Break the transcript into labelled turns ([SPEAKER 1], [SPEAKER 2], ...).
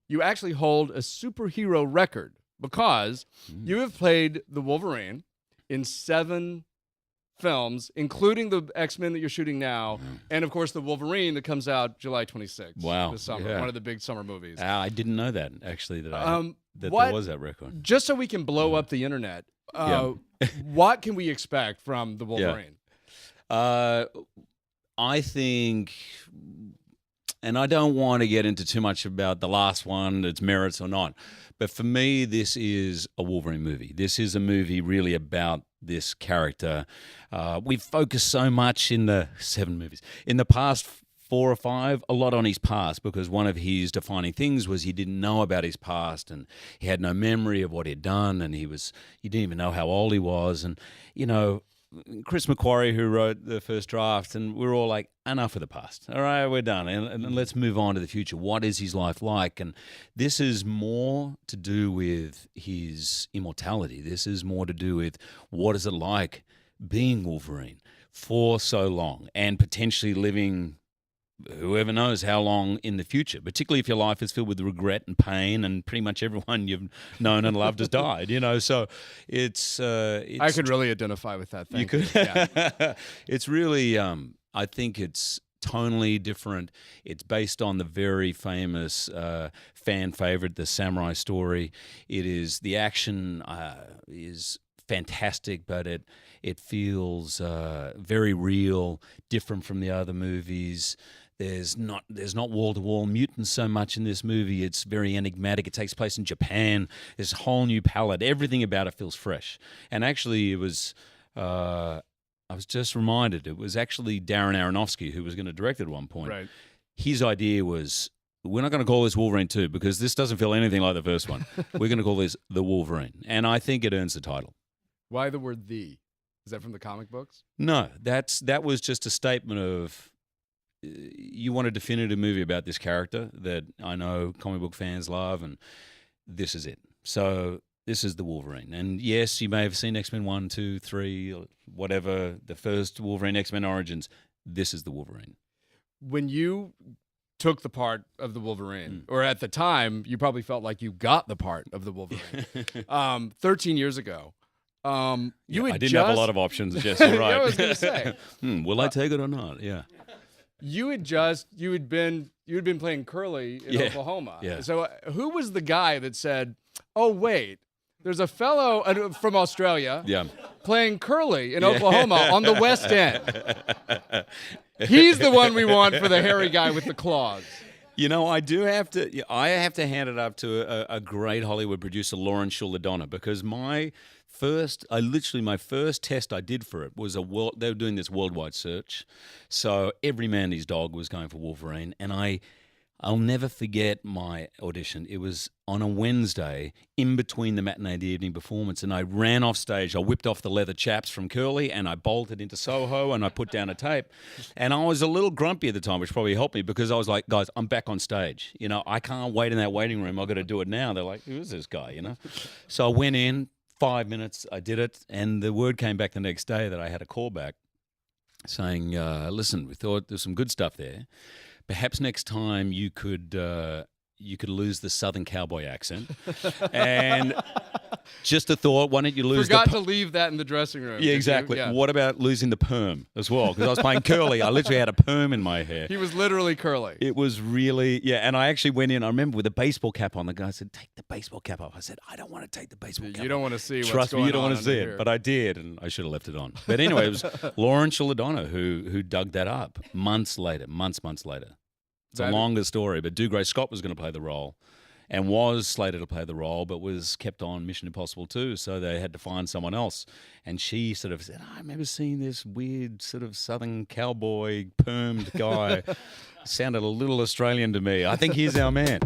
[SPEAKER 1] you actually hold a superhero record because you have played the Wolverine in 7 films, including the X-Men that you're shooting now, and of course the Wolverine that comes out July 26th.
[SPEAKER 2] Wow.
[SPEAKER 1] This summer, one of the big summer movies.
[SPEAKER 2] I didn't know that, actually, that there was that record.
[SPEAKER 1] Just so we can blow up the internet, what can we expect from the Wolverine?
[SPEAKER 2] I think, and I don't want to get into too much about the last one, its merits or not, but for me, this is a Wolverine movie. This is a movie really about this character. We've focused so much in the 7 movies. In the past 4 or 5, a lot on his past, because one of his defining things was he didn't know about his past, and he had no memory of what he'd done, and he didn't even know how old he was. And, Chris McQuarrie, who wrote the first draft, and we're all like, enough of the past. All right, we're done. And let's move on to the future. What is his life like? And this is more to do with his immortality. This is more to do with what is it like being Wolverine for so long and potentially living whoever knows how long in the future, particularly if your life is filled with regret and pain and pretty much everyone you've known and loved has died, so it's I
[SPEAKER 1] could really identify with that thing.
[SPEAKER 2] You could? Yeah. It's really, I think it's tonally different. It's based on the very famous fan favorite, the Samurai story. The action is fantastic, but it feels very real, different from the other movies. There's not wall-to-wall mutants so much in this movie. It's very enigmatic. It takes place in Japan. There's a whole new palette. Everything about it feels fresh. And actually, it was I was just reminded, it was actually Darren Aronofsky who was going to direct it at one point.
[SPEAKER 1] Right.
[SPEAKER 2] His idea was, we're not going to call this Wolverine 2 because this doesn't feel anything like the first one. We're going to call this The Wolverine. And I think it earns the title.
[SPEAKER 1] Why the word "the"? Is that from the comic books?
[SPEAKER 2] No, that was just a statement of, you want a definitive movie about this character that I know comic book fans love, and this is it. So this is the Wolverine. And yes, you may have seen X-Men 1, 2, 3, whatever, the first Wolverine, X-Men Origins. This is the Wolverine.
[SPEAKER 1] When you took the part of the Wolverine, or at the time, you probably felt like you got the part of the Wolverine. 13 years ago. I didn't
[SPEAKER 2] have a lot of options, Jess. You're right.
[SPEAKER 1] I was going to say.
[SPEAKER 2] Will I take it or not? Yeah.
[SPEAKER 1] You had been playing Curly in Oklahoma.
[SPEAKER 2] Yeah.
[SPEAKER 1] So who was the guy that said, "Oh wait, there's a fellow from Australia playing Curly in Oklahoma on the West End. He's the one we want for the hairy guy with the claws."
[SPEAKER 2] I have to hand it up to a great Hollywood producer, Lauren Shuladonna, because my first test I did for it was they were doing this worldwide search. So every man and his dog was going for Wolverine. And I'll never forget my audition. It was on a Wednesday in between the matinee and the evening performance. And I ran off stage. I whipped off the leather chaps from Curly and I bolted into Soho and I put down a tape. And I was a little grumpy at the time, which probably helped me, because I was like, guys, I'm back on stage. I can't wait in that waiting room. I've got to do it now. They're like, who is this guy? So I went in. 5 minutes, I did it, and the word came back the next day that I had a call back saying, listen, we thought there's some good stuff there. Perhaps next time you could lose the Southern cowboy accent. And just a thought, why don't you lose
[SPEAKER 1] Forgot to leave that in the dressing room.
[SPEAKER 2] Yeah, exactly. Yeah. What about losing the perm as well? Because I was playing Curly. I literally had a perm in my hair.
[SPEAKER 1] He was literally Curly.
[SPEAKER 2] It was really, and I actually went in, I remember, with a baseball cap on. The guy said, take the baseball cap off. I said, I don't want to take the baseball cap off.
[SPEAKER 1] You don't want to see what's
[SPEAKER 2] Trust
[SPEAKER 1] going
[SPEAKER 2] me, you don't
[SPEAKER 1] on
[SPEAKER 2] want to see
[SPEAKER 1] here.
[SPEAKER 2] it. But I did, and I should have left it on. But anyway, it was Lauren Shuladonna who dug that up months later. It's a longer story, but Dougray Scott was going to play the role and was slated to play the role, but was kept on Mission Impossible 2, so they had to find someone else. And she sort of said, I remember seeing this weird sort of Southern cowboy permed guy. Sounded a little Australian to me. I think he's our man.